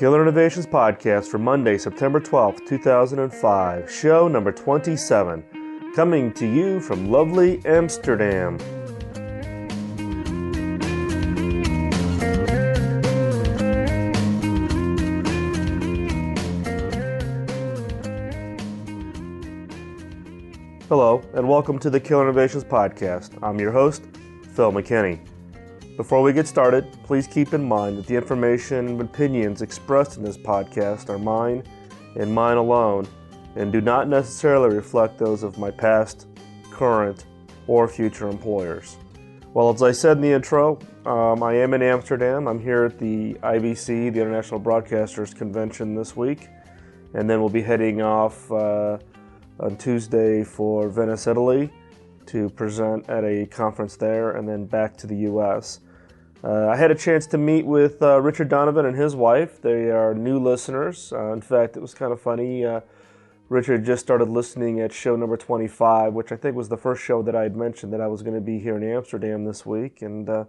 Killer Innovations Podcast for Monday, September 12th, 2005, show number 27, coming to you from lovely Amsterdam. Hello, and welcome to the Killer Innovations Podcast. I'm your host, Phil McKinney. Before we get started, please keep in mind that the information and opinions expressed in this podcast are mine and mine alone, and do not necessarily reflect those of my past, current, or future employers. Well, as I said in the intro, I am in Amsterdam. I'm here at the IBC, the International Broadcasters Convention this week, and then we'll be heading off on Tuesday for Venice, Italy, to present at a conference there, and then back to the U.S. I had a chance to meet with Richard Donovan and his wife. They are new listeners. In fact, it was kind of funny. Richard just started listening at show number 25, which I think was the first show that I had mentioned that I was going to be here in Amsterdam this week. And him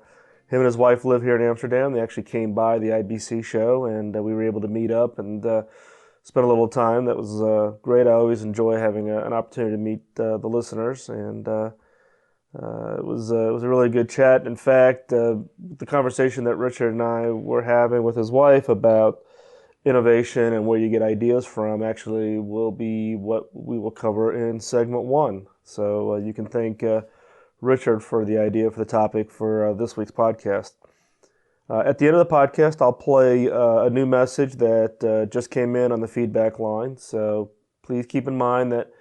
and his wife live here in Amsterdam. They actually came by the IBC show, and we were able to meet up and spent a little time. That was great. I always enjoy having an opportunity to meet the listeners, and it was a really good chat. In fact, the conversation that Richard and I were having with his wife about innovation and where you get ideas from actually will be what we will cover in segment 1. So you can thank Richard for the idea for the topic for this week's podcast. At the end of the podcast, I'll play a new message that just came in on the feedback line. So please keep in mind that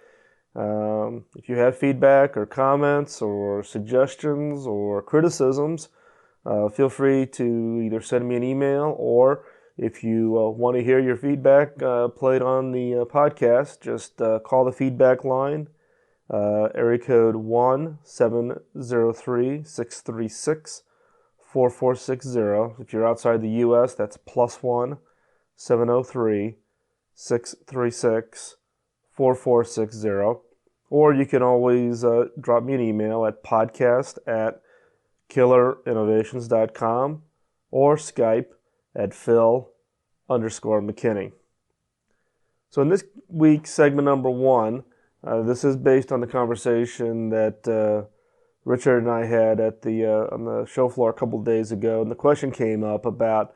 if you have feedback or comments or suggestions or criticisms, feel free to either send me an email, or if you want to hear your feedback played on the podcast, just call the feedback line, area code 1-703-636-4460. If you're outside the U.S., that's +1 703 636 4460, or you can always drop me an email at podcast@killerinnovations.com, or Skype at Phil_McKinney. So in this week's segment number 1, this is based on the conversation that Richard and I had at on the show floor a couple of days ago, and the question came up about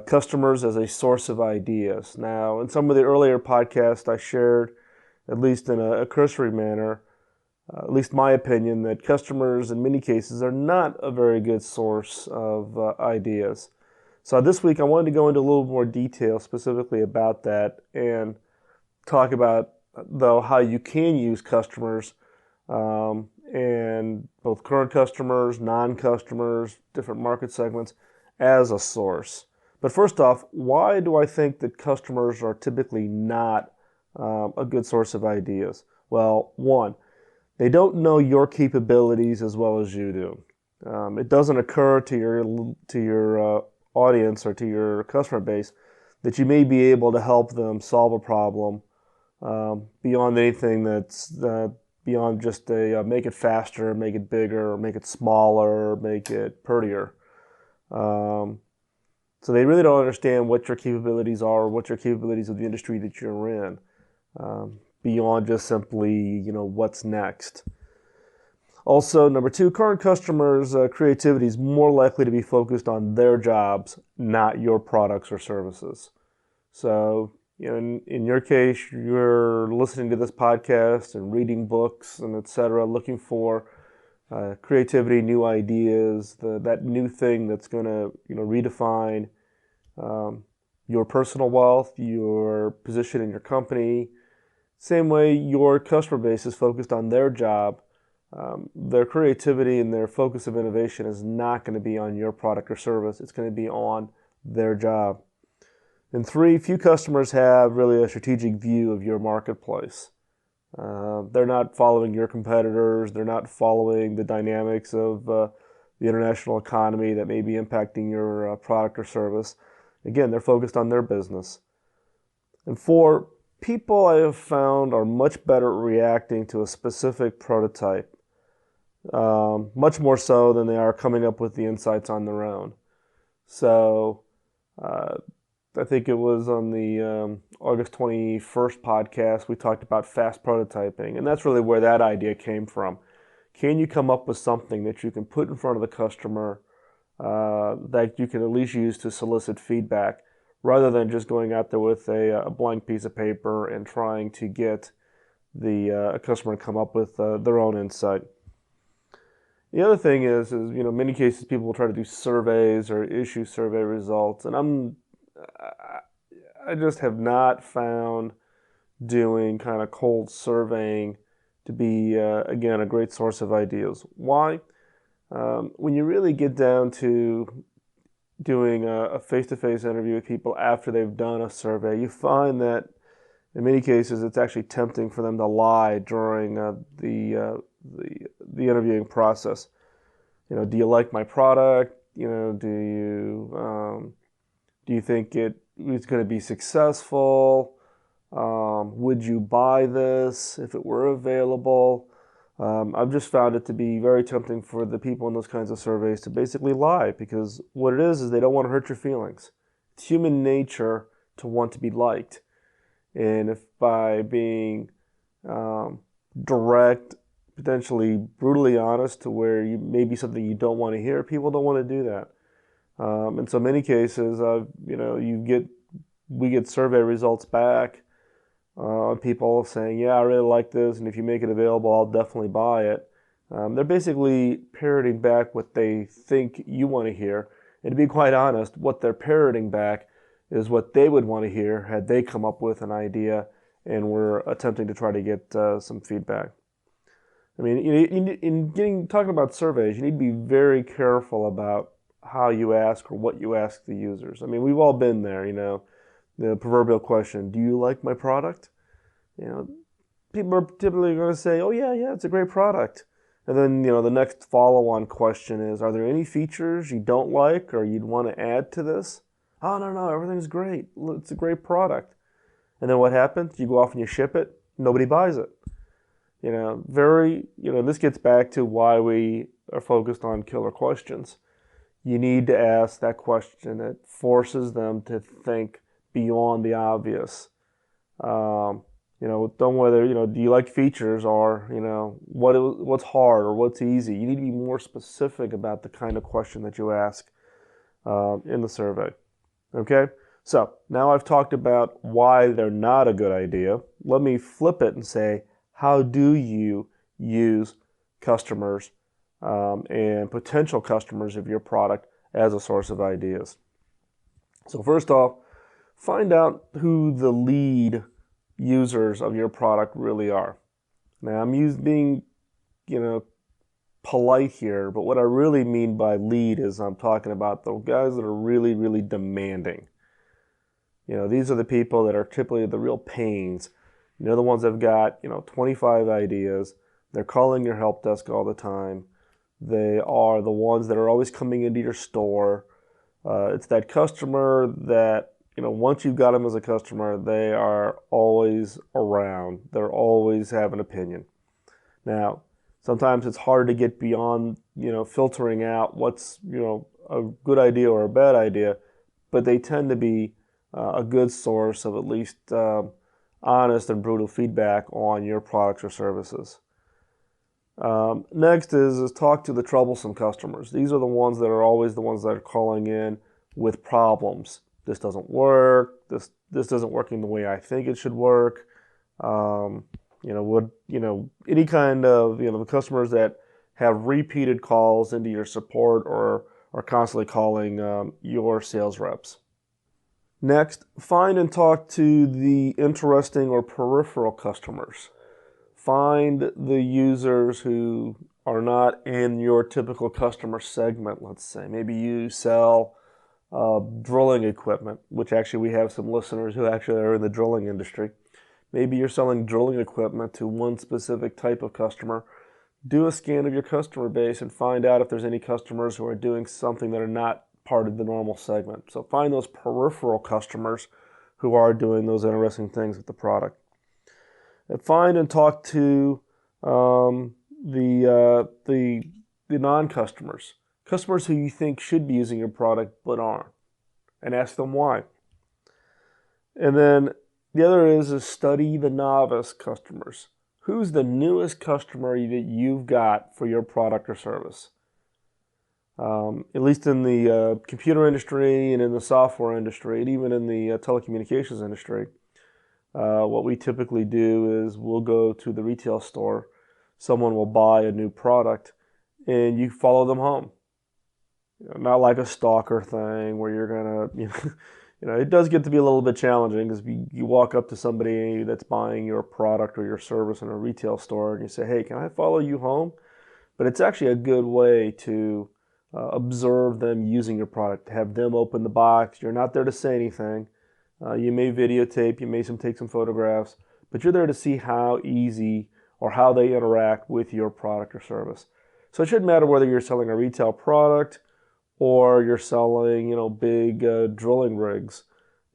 customers as a source of ideas. Now, in some of the earlier podcasts, I shared, at least in a cursory manner, at least my opinion, that customers in many cases are not a very good source of ideas. So this week I wanted to go into a little more detail specifically about that and talk about, though, how you can use customers and both current customers, non-customers, different market segments as a source. But first off, why do I think that customers are typically not a good source of ideas? Well, one, they don't know your capabilities as well as you do. It doesn't occur to your audience or to your customer base that you may be able to help them solve a problem beyond anything that's beyond just a make it faster, make it bigger, make it smaller, make it prettier. So they really don't understand what your capabilities are, or what your capabilities of the industry that you're in, beyond just simply, what's next. Also, number 2, current customers' creativity is more likely to be focused on their jobs, not your products or services. So, in your case, you're listening to this podcast and reading books and etc., looking for creativity, new ideas, that new thing that's going to redefine your personal wealth, your position in your company. Same way your customer base is focused on their job, their creativity and their focus of innovation is not going to be on your product or service. It's going to be on their job. And 3, few customers have really a strategic view of your marketplace. They're not following your competitors. They're not following the dynamics of the international economy that may be impacting your product or service. Again, they're focused on their business. And 4, people I have found are much better at reacting to a specific prototype, much more so than they are coming up with the insights on their own. So I think it was on the August 21st podcast, we talked about fast prototyping, and that's really where that idea came from. Can you come up with something that you can put in front of the customer that you can at least use to solicit feedback, rather than just going out there with a blank piece of paper and trying to get the customer to come up with their own insight. The other thing is in many cases people will try to do surveys or issue survey results, and I just have not found doing kind of cold surveying to be again a great source of ideas. Why? When you really get down to doing a face-to-face interview with people after they've done a survey, you find that in many cases it's actually tempting for them to lie during the interviewing process. Do you like my product? Do you think it's going to be successful? Would you buy this if it were available? I've just found it to be very tempting for the people in those kinds of surveys to basically lie, because what it is they don't want to hurt your feelings. It's human nature to want to be liked. And if by being direct, potentially brutally honest to where you maybe something you don't want to hear, people don't want to do that. In so many cases, we get survey results back on people saying, yeah, I really like this, and if you make it available, I'll definitely buy it. They're basically parroting back what they think you want to hear. And to be quite honest, what they're parroting back is what they would want to hear had they come up with an idea and were attempting to try to get some feedback. I mean, talking about surveys, you need to be very careful about how you ask or what you ask the users. I mean, we've all been there, the proverbial question, do you like my product? People are typically going to say, oh yeah, it's a great product. And then, the next follow-on question is, are there any features you don't like or you'd want to add to this? Oh, no, everything's great. It's a great product. And then what happens? You go off and you ship it, nobody buys it. This gets back to why we are focused on killer questions. You need to ask that question that forces them to think beyond the obvious. Do you like features, or, what's hard or what's easy? You need to be more specific about the kind of question that you ask in the survey. Okay? So now I've talked about why they're not a good idea. Let me flip it and say, how do you use customers and potential customers of your product as a source of ideas? So first off, find out who the lead users of your product really are. Now, I'm being, polite here, but what I really mean by lead is I'm talking about the guys that are really, really demanding. These are the people that are typically the real pains. The ones that have got, 25 ideas. They're calling your help desk all the time. They are the ones that are always coming into your store. It's that customer that, once you've got them as a customer, they are always around. They're always have an opinion. Now, sometimes it's hard to get beyond, filtering out what's, a good idea or a bad idea, but they tend to be a good source of at least honest and brutal feedback on your products or services. Next is talk to the troublesome customers. These are the ones that are always the ones that are calling in with problems. This doesn't work. This isn't working the way I think it should work. Any kind of, the customers that have repeated calls into your support or are constantly calling your sales reps. Next, find and talk to the interesting or peripheral customers. Find the users who are not in your typical customer segment, let's say. Maybe you sell drilling equipment, which actually we have some listeners who actually are in the drilling industry. Maybe you're selling drilling equipment to one specific type of customer. Do a scan of your customer base and find out if there's any customers who are doing something that are not part of the normal segment. So find those peripheral customers who are doing those interesting things with the product. And find and talk to the non-customers, customers who you think should be using your product but aren't, and ask them why. And then the other is study the novice customers. Who's the newest customer that you've got for your product or service? At least in the computer industry and in the software industry, and even in the telecommunications industry, what we typically do is we'll go to the retail store, someone will buy a new product, and you follow them home. Not like a stalker thing where you're gonna, it does get to be a little bit challenging because you walk up to somebody that's buying your product or your service in a retail store and you say, hey, can I follow you home? But it's actually a good way to observe them using your product, have them open the box. You're not there to say anything. You may videotape, you may take some photographs, but you're there to see how easy or how they interact with your product or service. So it shouldn't matter whether you're selling a retail product or you're selling, big drilling rigs.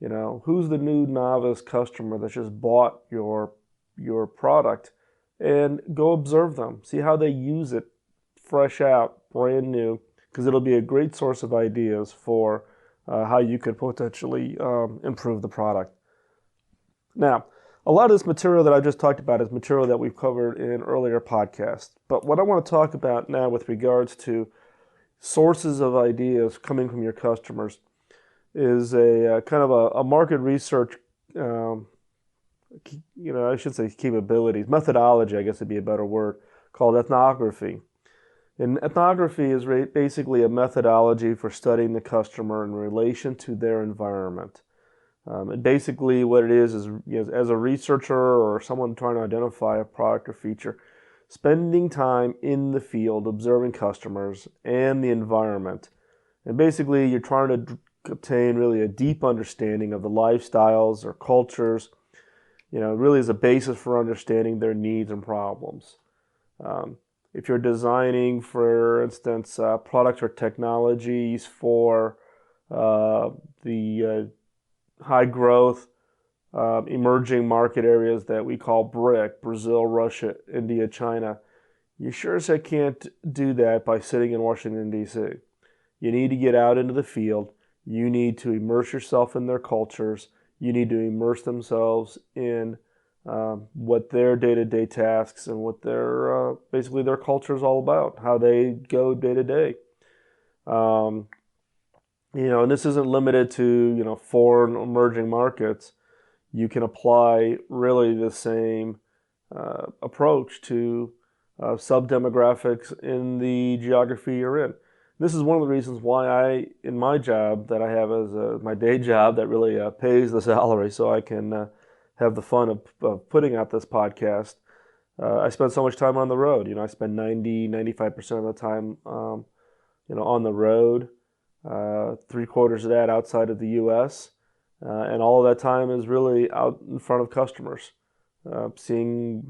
Who's the new novice customer that just bought your product? And go observe them. See how they use it, fresh out, brand new, because it'll be a great source of ideas for how you could potentially improve the product. Now, a lot of this material that I just talked about is material that we've covered in earlier podcasts. But what I want to talk about now with regards to sources of ideas coming from your customers is a kind of a market research, I should say capabilities, methodology, I guess would be a better word, called ethnography. And ethnography is basically a methodology for studying the customer in relation to their environment. And basically what it is as a researcher or someone trying to identify a product or feature, spending time in the field observing customers and the environment. And basically you're trying to obtain really a deep understanding of the lifestyles or cultures, really as a basis for understanding their needs and problems. If you're designing, for instance, products or technologies for the high growth emerging market areas that we call BRIC, Brazil, Russia, India, China, you sure as heck can't do that by sitting in Washington, D.C. You need to get out into the field. You need to immerse yourself in their cultures. You need to immerse themselves in what their day-to-day tasks and what their basically their culture is all about, how they go day-to-day. And this isn't limited to, foreign emerging markets. You can apply really the same approach to sub-demographics in the geography you're in. This is one of the reasons why in my job that I have as my day job that really pays the salary so I can have the fun of putting out this podcast, I spend so much time on the road. I spend 95% of the time, on the road, 3/4 of that outside of the U.S., and all of that time is really out in front of customers, seeing,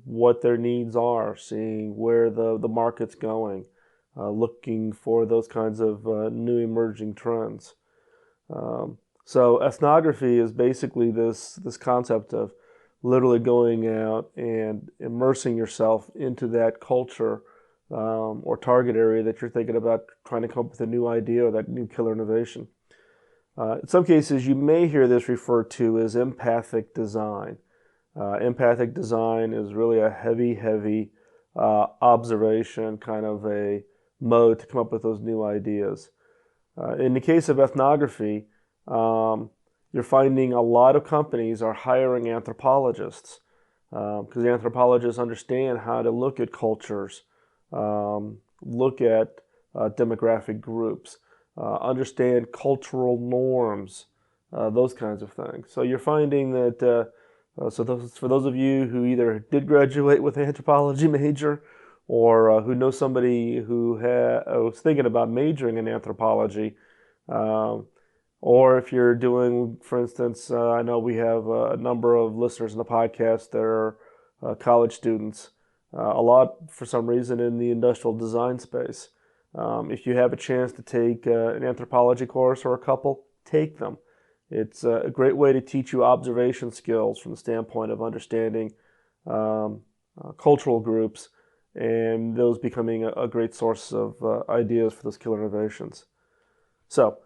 what their needs are, seeing where the market's going, looking for those kinds of new emerging trends. So ethnography is basically this concept of literally going out and immersing yourself into that culture or target area that you're thinking about trying to come up with a new idea or that new killer innovation. In some cases, you may hear this referred to as empathic design. Empathic design is really a heavy observation, kind of a mode to come up with those new ideas. In the case of ethnography, you're finding a lot of companies are hiring anthropologists because the anthropologists understand how to look at cultures, look at demographic groups, understand cultural norms, those kinds of things. So you're finding that, for those of you who either did graduate with an anthropology major or who know somebody who was thinking about majoring in anthropology, or if you're doing, for instance, I know we have a number of listeners in the podcast that are college students, a lot for some reason in the industrial design space. If you have a chance to take an anthropology course or a couple, take them. It's a great way to teach you observation skills from the standpoint of understanding cultural groups and those becoming a great source of ideas for those killer innovations. So,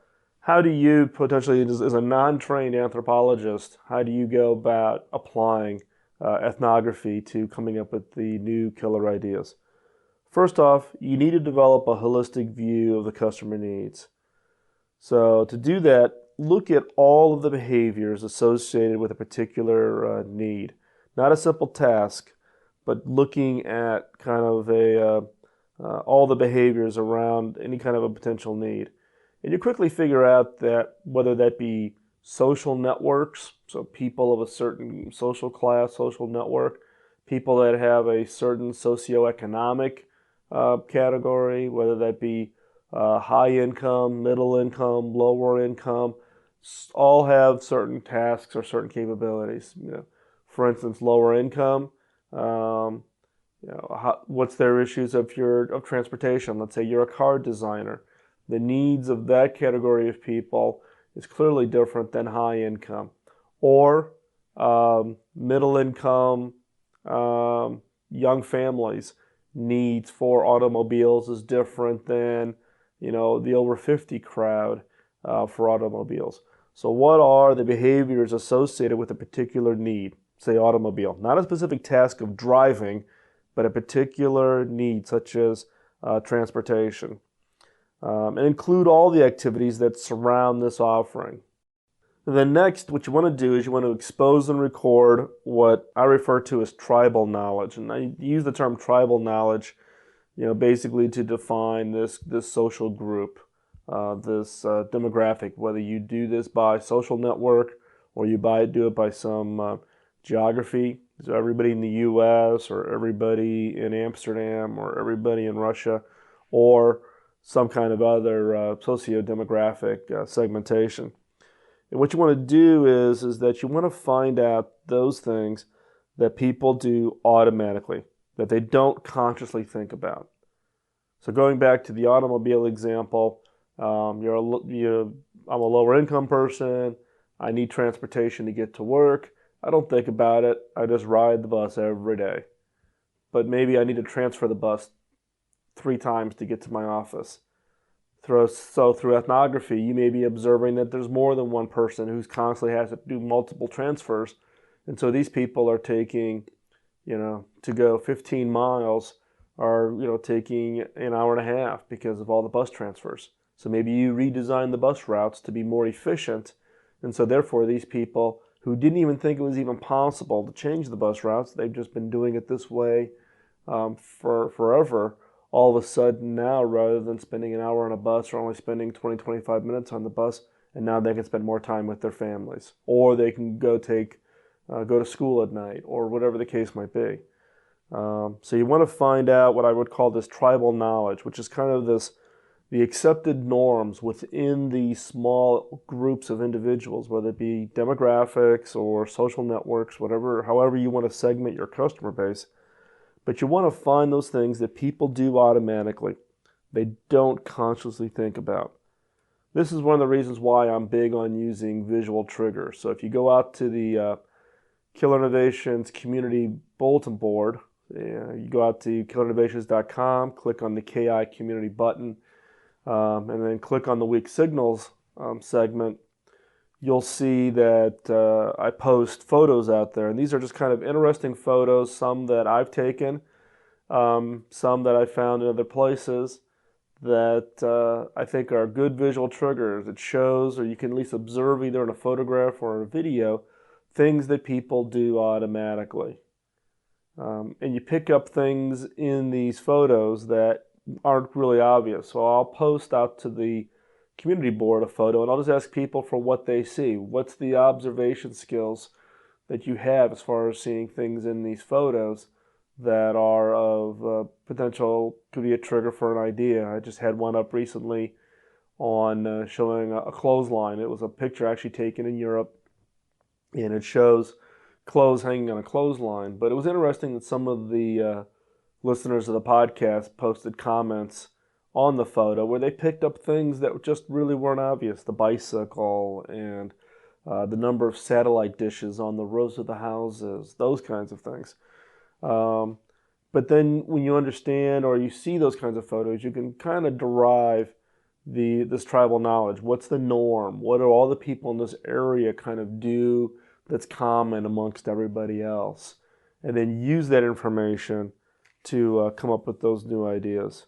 how do you potentially, as a non-trained anthropologist, how do you go about applying ethnography to coming up with the new killer ideas? First off, you need to develop a holistic view of the customer needs. So to do that, look at all of the behaviors associated with a particular need. Not a simple task, but looking at kind of all the behaviors around any kind of a potential need. And you quickly figure out that whether that be social networks, so people of a certain social class, social network, people that have a certain socioeconomic category, whether that be high income, middle income, lower income, all have certain tasks or certain capabilities. For instance, lower income. What's their issues of transportation? Let's say you're a car designer. The needs of that category of people is clearly different than high income. Or middle income, young families needs for automobiles is different than the over 50 crowd for automobiles. So what are the behaviors associated with a particular need, say automobile? Not a specific task of driving, but a particular need such as transportation. And include all the activities that surround this offering. And then next, what you want to do is you want to expose and record what I refer to as tribal knowledge. And I use the term tribal knowledge, basically to define this social group, this demographic, whether you do this by social network or you do it by some geography. So everybody in the U.S. or everybody in Amsterdam or everybody in Russia, or some kind of other socio-demographic segmentation. And what you want to do is that you want to find out those things that people do automatically, that they don't consciously think about. So going back to the automobile example, I'm a lower income person. I need transportation to get to work. I don't think about it. I just ride the bus every day. But maybe I need to transfer the bus 3 times to get to my office. So through ethnography, you may be observing that there's more than one person who's constantly has to do multiple transfers. And so these people are taking, to go 15 miles are, taking an hour and a half because of all the bus transfers. So maybe you redesign the bus routes to be more efficient. And so therefore these people who didn't even think it was even possible to change the bus routes, they've just been doing it this way for forever. All of a sudden now, rather than spending an hour on a bus or only spending 20, 25 minutes on the bus, and now they can spend more time with their families. Or they can go to school at night, or whatever the case might be. So you want to find out what I would call this tribal knowledge, which is kind of the accepted norms within these small groups of individuals, whether it be demographics or social networks, however you want to segment your customer base. But you want to find those things that people do automatically. They don't consciously think about. This is one of the reasons why I'm big on using visual triggers. So if you go out to the Killer Innovations community bulletin board, you go out to killerinnovations.com, click on the KI community button, and then click on the weak signals segment. You'll see that I post photos out there, and these are just kind of interesting photos, some that I've taken, some that I found in other places that I think are good visual triggers. It shows, or you can at least observe either in a photograph or a video, things that people do automatically. And you pick up things in these photos that aren't really obvious. So I'll post out to the community board a photo, and I'll just ask people for what they see. What's the observation skills that you have as far as seeing things in these photos that are of potential, could be a trigger for an idea. I just had one up recently on showing a clothesline. It was a picture actually taken in Europe, and it shows clothes hanging on a clothesline. But it was interesting that some of the listeners of the podcast posted comments on the photo where they picked up things that just really weren't obvious. The bicycle and the number of satellite dishes on the roofs of the houses, those kinds of things. But then when you understand or you see those kinds of photos, you can kind of derive this tribal knowledge. What's the norm? What do all the people in this area kind of do that's common amongst everybody else? And then use that information to come up with those new ideas.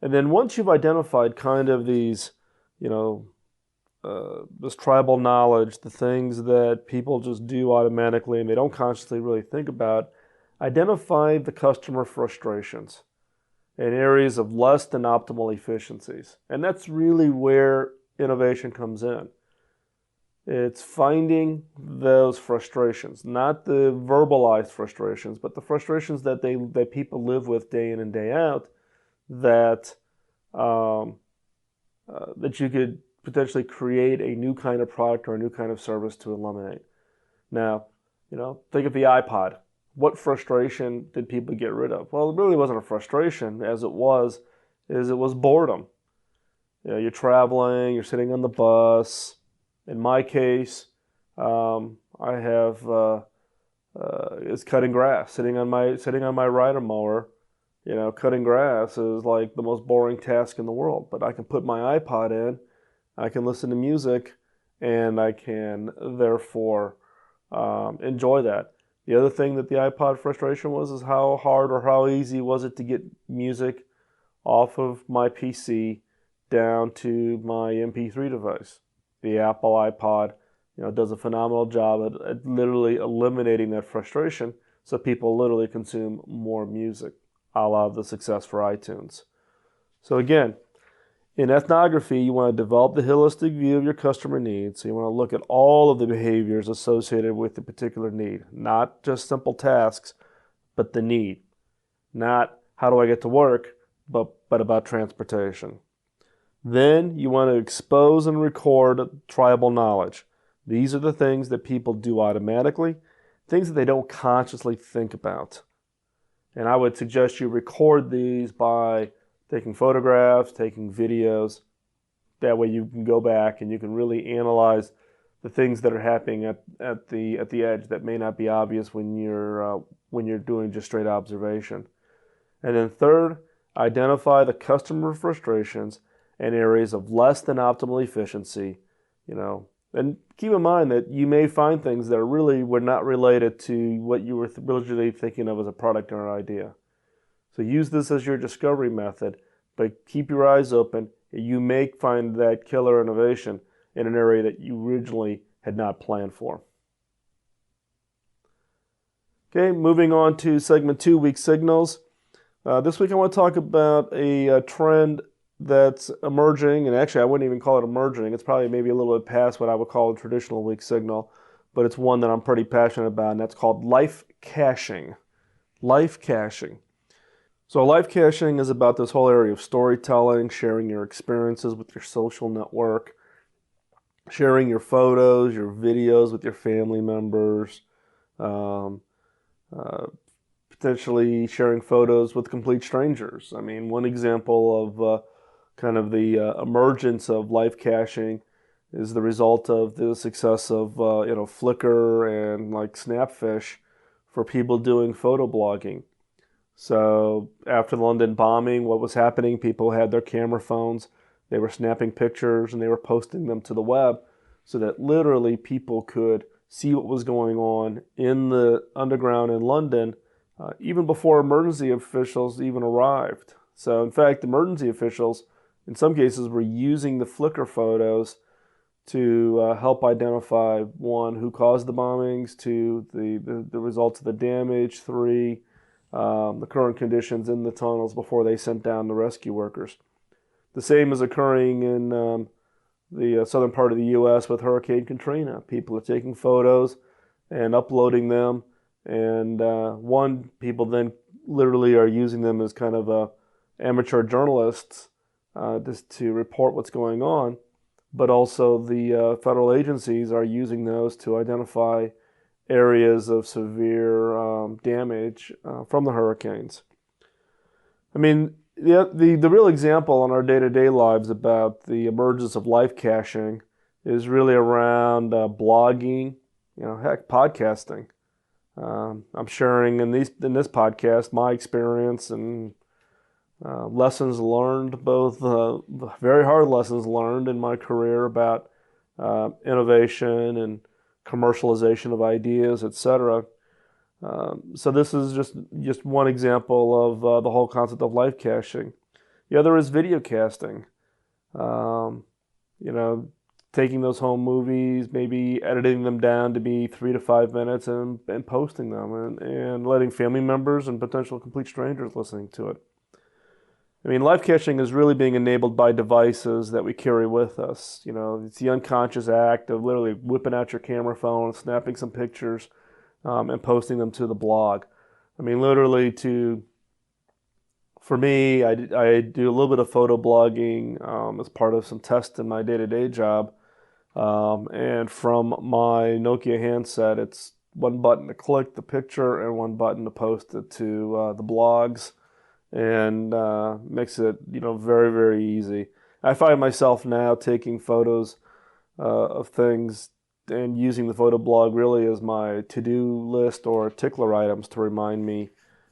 And then once you've identified kind of these, this tribal knowledge, the things that people just do automatically and they don't consciously really think about, identify the customer frustrations and areas of less than optimal efficiencies. And that's really where innovation comes in. It's finding those frustrations, not the verbalized frustrations, but the frustrations that people live with day in and day out, that that you could potentially create a new kind of product or a new kind of service to eliminate. Now, think of the iPod. What frustration did people get rid of? Well, it really wasn't a frustration, as it was boredom. You're traveling, you're sitting on the bus. In my case, I have is cutting grass. Sitting on my rider mower, cutting grass is like the most boring task in the world. But I can put my iPod in, I can listen to music, and I can therefore enjoy that. The other thing that the iPod frustration was is how hard or how easy was it to get music off of my PC down to my MP3 device. The Apple iPod, does a phenomenal job at literally eliminating that frustration, so people literally consume more music, a la the success for iTunes. So again, in ethnography, you want to develop the holistic view of your customer needs. So you want to look at all of the behaviors associated with the particular need, not just simple tasks, but the need. Not how do I get to work, but about transportation. Then you want to expose and record tribal knowledge. These are the things that people do automatically, things that they don't consciously think about. And I would suggest you record these by taking photographs, taking videos. That way you can go back and you can really analyze the things that are happening at the edge that may not be obvious when you're doing just straight observation. And then third, identify the customer frustrations and areas of less than optimal efficiency, and keep in mind that you may find things that were not related to what you were originally thinking of as a product or an idea. So use this as your discovery method, but keep your eyes open. You may find that killer innovation in an area that you originally had not planned for. Okay, moving on to segment 2, weak signals. This week I want to talk about a trend that's emerging, and actually I wouldn't even call it emerging. It's probably maybe a little bit past what I would call a traditional weak signal, but it's one that I'm pretty passionate about, and that's called life caching. Life caching. So life caching is about this whole area of storytelling, sharing your experiences with your social network, sharing your photos, your videos with your family members, potentially sharing photos with complete strangers. I mean, one example of kind of the emergence of life caching is the result of the success of Flickr and like Snapfish for people doing photo blogging. So after the London bombing, what was happening? People had their camera phones, they were snapping pictures and they were posting them to the web so that literally people could see what was going on in the underground in London even before emergency officials even arrived. So in fact, emergency officials in some cases were using the Flickr photos to help identify, 1, who caused the bombings, 2, the results of the damage, 3, the current conditions in the tunnels before they sent down the rescue workers. The same is occurring in the southern part of the U.S. with Hurricane Katrina. People are taking photos and uploading them, and people then literally are using them as kind of amateur journalists just to report what's going on, but also the federal agencies are using those to identify areas of severe damage from the hurricanes. I mean, the real example in our day-to-day lives about the emergence of life caching is really around blogging, podcasting. I'm sharing in this podcast my experience and lessons learned, both very hard lessons learned in my career about innovation and commercialization of ideas, etc. So this is just one example of the whole concept of live caching. The other is video casting. Um, you know, taking those home movies, maybe editing them down to be 3 to 5 minutes and posting them and letting family members and potential complete strangers listening to it. I mean, live caching is really being enabled by devices that we carry with us. You know, it's the unconscious act of literally whipping out your camera phone, snapping some pictures, and posting them to the blog. I mean, literally for me, I do a little bit of photo blogging as part of some tests in my day-to-day job. And from my Nokia handset, it's one button to click the picture and one button to post it to the blogs, and makes it, very, very easy. I find myself now taking photos of things and using the photo blog really as my to-do list or tickler items to remind me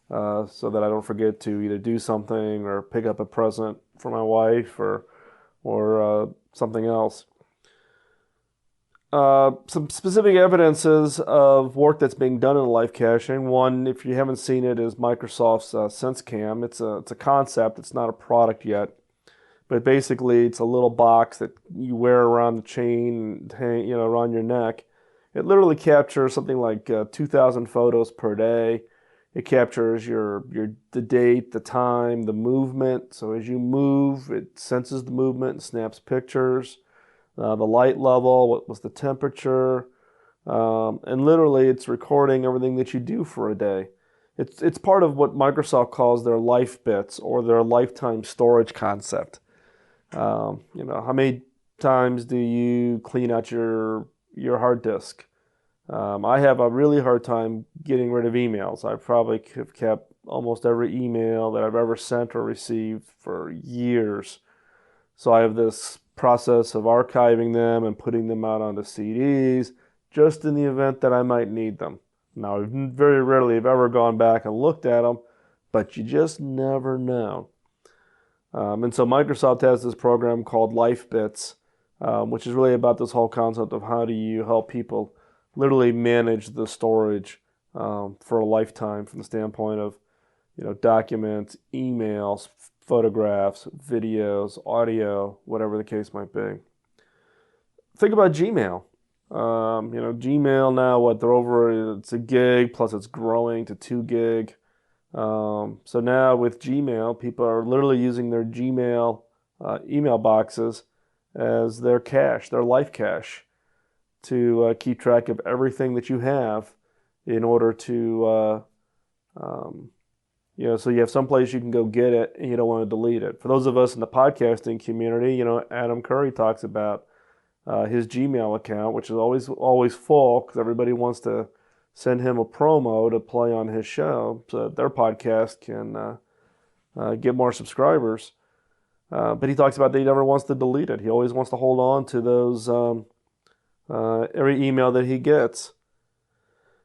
so that I don't forget to either do something or pick up a present for my wife or something else. Some specific evidences of work that's being done in live caching. One, if you haven't seen it, is Microsoft's SenseCam. It's a concept. It's not a product yet, but basically it's a little box that you wear around the chain, around your neck. It literally captures something like 2,000 photos per day. It captures the date, the time, the movement. So as you move, it senses the movement and snaps pictures. The light level, what was the temperature, and literally it's recording everything that you do for a day. It's part of what Microsoft calls their life bits or their lifetime storage concept. How many times do you clean out your hard disk? I have a really hard time getting rid of emails. I probably have kept almost every email that I've ever sent or received for years. So I have this process of archiving them and putting them out onto CDs just in the event that I might need them. Now, I very rarely have ever gone back and looked at them, but you just never know. And so Microsoft has this program called LifeBits, which is really about this whole concept of how do you help people literally manage the storage for a lifetime from the standpoint of, documents, emails, photographs, videos, audio, whatever the case might be. Think about Gmail. Gmail now, they're over, it's a gig, plus it's growing to 2 gig. So now with Gmail, people are literally using their Gmail email boxes as their cache, their life cache, to keep track of everything that you have in order to so you have someplace you can go get it and you don't want to delete it. For those of us in the podcasting community, Adam Curry talks about his Gmail account, which is always full because everybody wants to send him a promo to play on his show so that their podcast can get more subscribers. But he talks about that he never wants to delete it. He always wants to hold on to those every email that he gets.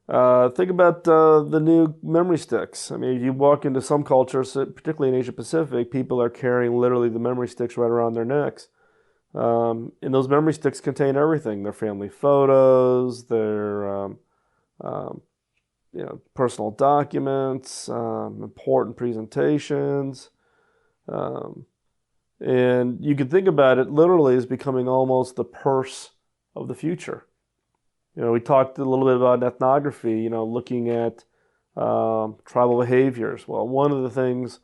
Think about the new memory sticks. I mean, if you walk into some cultures, particularly in Asia Pacific, people are carrying literally the memory sticks right around their necks. And those memory sticks contain everything: their family photos, their personal documents, important presentations. And you can think about it literally as becoming almost the purse of the future. We talked a little bit about ethnography, looking at tribal behaviors. Well, one of the things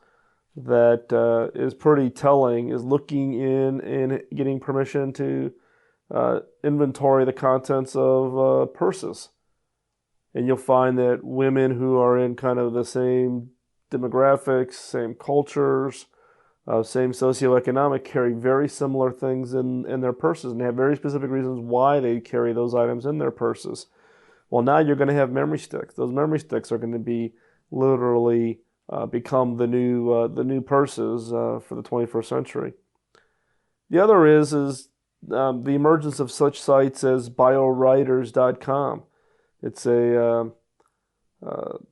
that is pretty telling is looking in and getting permission to inventory the contents of purses. And you'll find that women who are in kind of the same demographics, same cultures, same socioeconomic carry very similar things in their purses, and they have very specific reasons why they carry those items in their purses. Well, now you're going to have memory sticks. Those memory sticks are going to be literally become the new purses for the 21st century. The other is the emergence of such sites as biowriters.com. It's a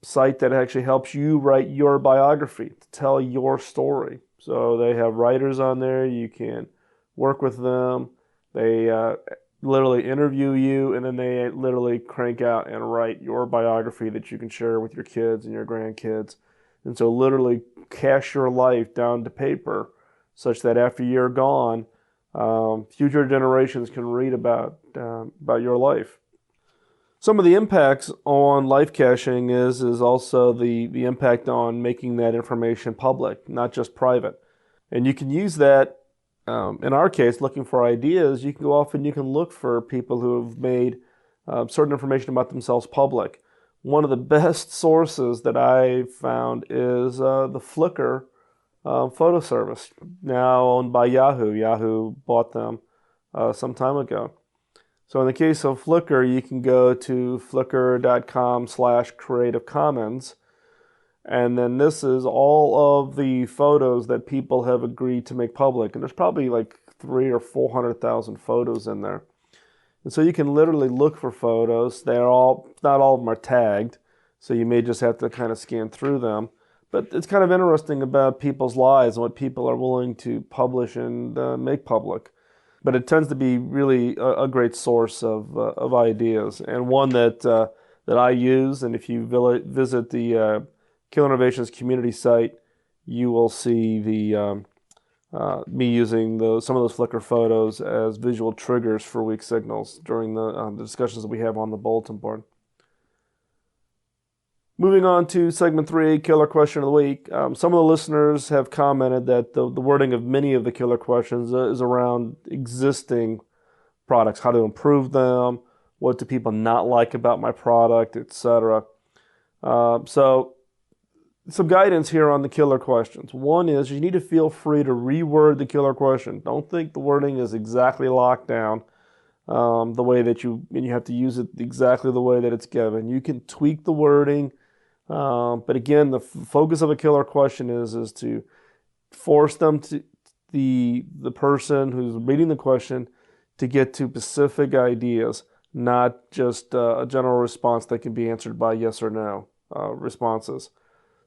site that actually helps you write your biography, to tell your story. So they have writers on there. You can work with them. They literally interview you, and then they literally crank out and write your biography that you can share with your kids and your grandkids. And so literally cash your life down to paper such that after you're gone, future generations can read about your life. Some of the impacts on life caching is also the impact on making that information public, not just private. And you can use that, in our case, looking for ideas. You can go off and you can look for people who have made certain information about themselves public. One of the best sources that I found is the Flickr photo service, now owned by Yahoo. Yahoo bought them some time ago. So in the case of Flickr, you can go to flickr.com/Creative Commons, and then this is all of the photos that people have agreed to make public. And there's probably like 300,000 or 400,000 photos in there. And so you can literally look for photos. Not all of them are tagged, so you may just have to kind of scan through them. But it's kind of interesting about people's lives and what people are willing to publish and make public. But it tends to be really a great source of ideas, and one that I use. And if you visit the Killer Innovations community site, you will see the me using some of those Flickr photos as visual triggers for weak signals during the discussions that we have on the bulletin board. Moving on to segment 3, Killer Question of the Week. Some of the listeners have commented that the wording of many of the killer questions is around existing products, how to improve them, what do people not like about my product, etc. So some guidance here on the killer questions. One is you need to feel free to reword the killer question. Don't think the wording is exactly locked down the way that you have to use it exactly the way that it's given. You can tweak the wording. But again, the focus of a killer question is to force them to the person who's reading the question to get to specific ideas, not just a general response that can be answered by yes or no responses.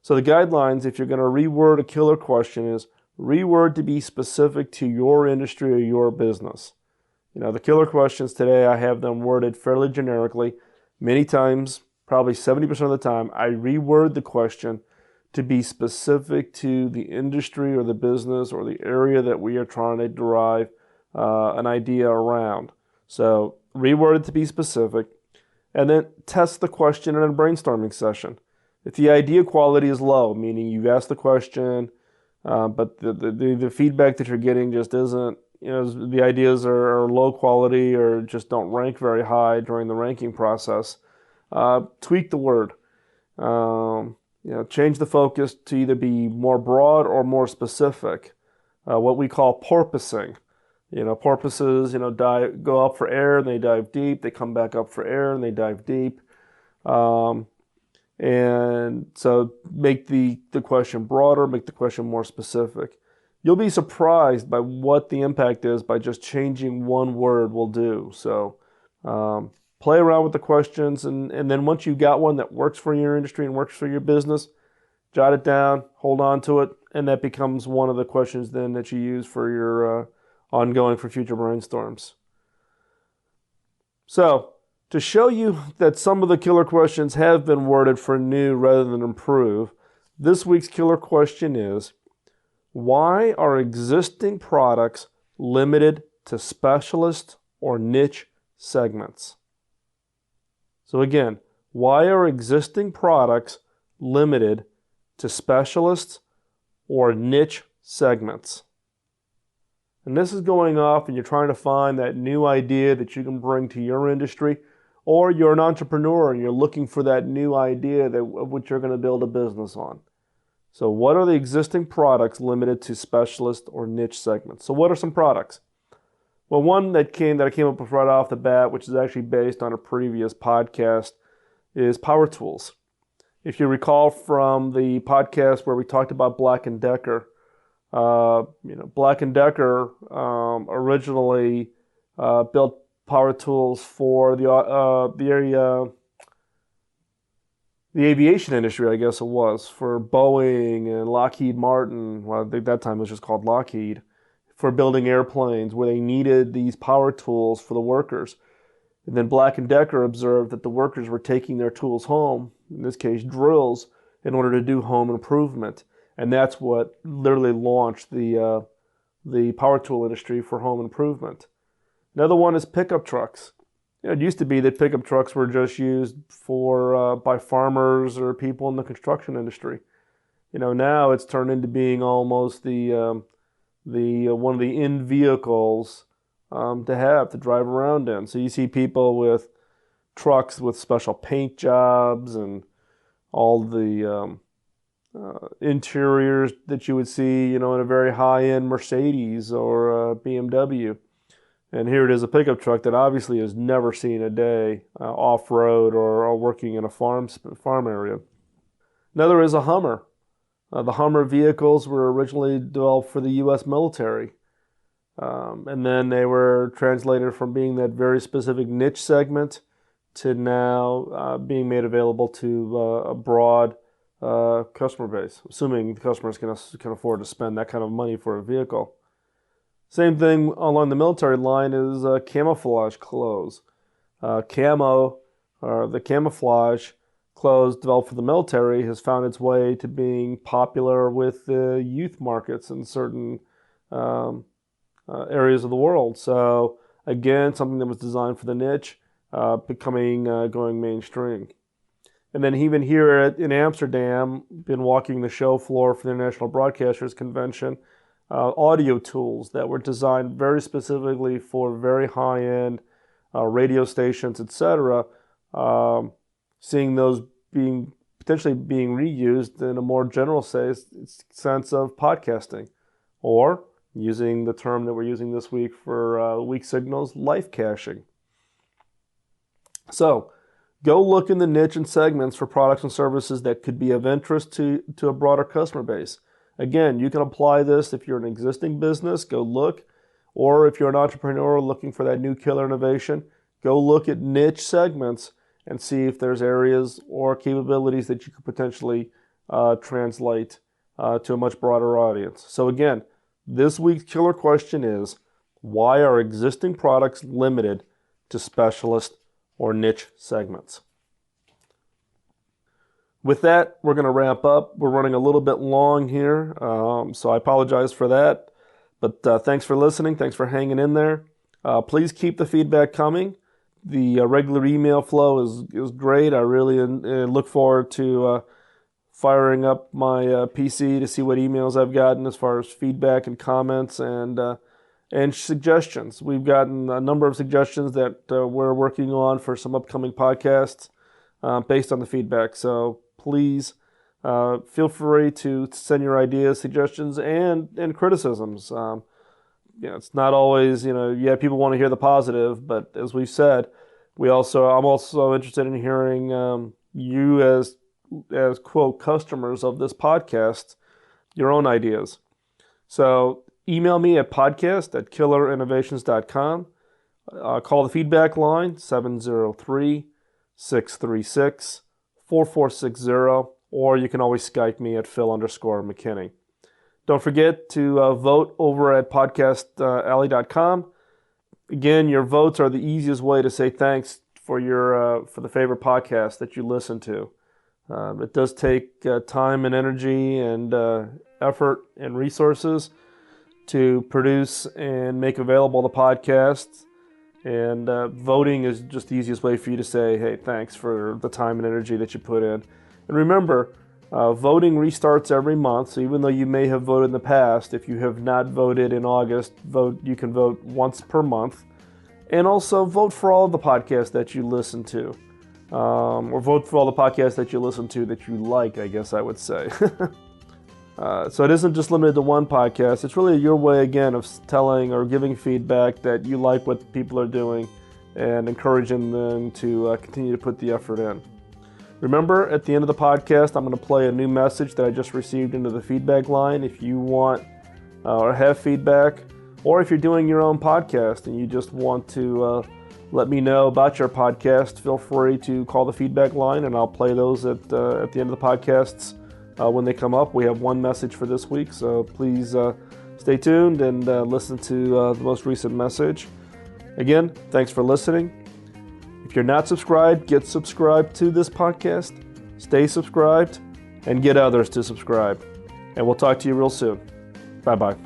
So the guidelines, if you're going to reword a killer question, is reword to be specific to your industry or your business. The killer questions today, I have them worded fairly generically. Many times, probably 70% of the time, I reword the question to be specific to the industry or the business or the area that we are trying to derive an idea around. So reword it to be specific, and then test the question in a brainstorming session. If the idea quality is low, meaning you've asked the question, but the feedback that you're getting just isn't, the ideas are low quality or just don't rank very high during the ranking process, tweak the word. Change the focus to either be more broad or more specific. What we call porpoising. Porpoises, go up for air and they dive deep. They come back up for air and they dive deep. And so make the question broader, make the question more specific. You'll be surprised by what the impact is by just changing one word will do. So play around with the questions, and then once you've got one that works for your industry and works for your business, jot it down, hold on to it, and that becomes one of the questions then that you use for your ongoing for future brainstorms. So, to show you that some of the killer questions have been worded for new rather than improve, this week's killer question is, why are existing products limited to specialist or niche segments? So again, why are existing products limited to specialists or niche segments? And this is going off and you're trying to find that new idea that you can bring to your industry, or you're an entrepreneur and you're looking for that new idea of which you're going to build a business on. So what are the existing products limited to specialist or niche segments? So what are some products? Well, one that I came up with right off the bat, which is actually based on a previous podcast, is power tools. If you recall from the podcast where we talked about Black & Decker, Black & Decker originally built power tools for the area the aviation industry, I guess it was, for Boeing and Lockheed Martin. Well, I think that time it was just called Lockheed, for building airplanes where they needed these power tools for the workers. And then Black & Decker observed that the workers were taking their tools home, in this case drills, in order to do home improvement. And that's what literally launched the power tool industry for home improvement. Another one is pickup trucks. It used to be that pickup trucks were just used for by farmers or people in the construction industry. Now it's turned into being almost the one of the in vehicles to drive around in. So you see people with trucks with special paint jobs and all the interiors that you would see, in a very high-end Mercedes or BMW. And here it is, a pickup truck that obviously has never seen a day off-road or working in a farm area. Another is a Hummer. The Hummer vehicles were originally developed for the U.S. military. And then they were translated from being that very specific niche segment to now being made available to a broad customer base, assuming the customers can afford to spend that kind of money for a vehicle. Same thing along the military line is camouflage clothes. The camouflage clothes developed for the military has found its way to being popular with the youth markets in certain areas of the world. So again, something that was designed for the niche, going mainstream. And then even here in Amsterdam, been walking the show floor for the International Broadcasters Convention, audio tools that were designed very specifically for very high-end radio stations, etc. Seeing those potentially being reused in a more general sense of podcasting, or using the term that we're using this week for weak signals, life caching. So go look in the niche and segments for products and services that could be of interest to a broader customer base. Again, you can apply this if you're an existing business, go look. Or if you're an entrepreneur looking for that new killer innovation, go look at niche segments and see if there's areas or capabilities that you could potentially translate to a much broader audience. So again, this week's killer question is, why are existing products limited to specialist or niche segments? With that, we're going to wrap up. We're running a little bit long here, so I apologize for that. But thanks for listening. Thanks for hanging in there. Please keep the feedback coming. The regular email flow is great. I really look forward to firing up my PC to see what emails I've gotten as far as feedback and comments and suggestions. We've gotten a number of suggestions that we're working on for some upcoming podcasts based on the feedback. So please feel free to send your ideas, suggestions, and criticisms. It's not always, people want to hear the positive, but as we've said, I'm also interested in hearing you as quote customers of this podcast, your own ideas. So email me at podcast@killerinnovations.com. Call the feedback line 703-636-4460, or you can always Skype me at Phil_McKinney. Don't forget to vote over at podcastalley.com. Again, your votes are the easiest way to say thanks for the favorite podcast that you listen to. It does take time and energy and effort and resources to produce and make available the podcasts. And voting is just the easiest way for you to say, hey, thanks for the time and energy that you put in. And remember, voting restarts every month, so even though you may have voted in the past, if you have not voted in August, you can vote once per month. And also vote for all of the podcasts that you listen to. Or vote for all the podcasts that you listen to that you like, I guess I would say. So it isn't just limited to one podcast. It's really your way, again, of telling or giving feedback that you like what people are doing and encouraging them to continue to put the effort in. Remember, at the end of the podcast, I'm going to play a new message that I just received into the feedback line. If you want or have feedback, or if you're doing your own podcast and you just want to let me know about your podcast. Feel free to call the feedback line, and I'll play those at the end of the podcasts when they come up. We have one message for this week, so please stay tuned and listen to the most recent message. Again, thanks for listening. If you're not subscribed, get subscribed to this podcast. Stay subscribed and get others to subscribe. And we'll talk to you real soon. Bye-bye.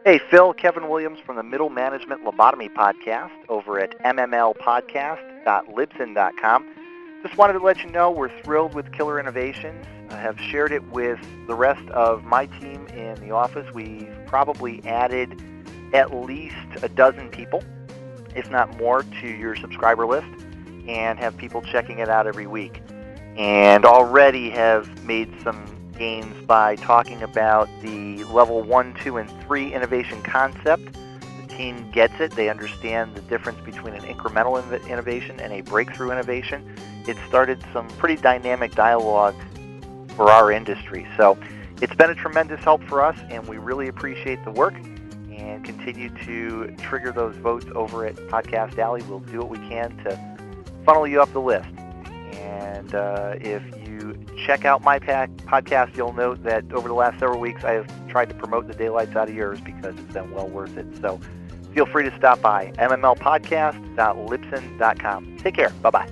Hey, Phil, Kevin Williams from the Middle Management Lobotomy Podcast over at mmlpodcast.libsyn.com. Just wanted to let you know we're thrilled with Killer Innovations. I have shared it with the rest of my team in the office. We've probably added at least a dozen people, if not more, to your subscriber list, and have people checking it out every week. And already have made some gains by talking about the level 1, 2, and 3 innovation concept. The team gets it. They understand the difference between an incremental innovation and a breakthrough innovation. It started some pretty dynamic dialogue for our industry. So it's been a tremendous help for us, and we really appreciate the work and continue to trigger those votes over at Podcast Alley. We'll do what we can to funnel you up the list. And if you check out my podcast, you'll note that over the last several weeks I have tried to promote the daylights out of yours because it's been well worth it. So feel free to stop by, mmlpodcast.libsyn.com. Take care. Bye-bye.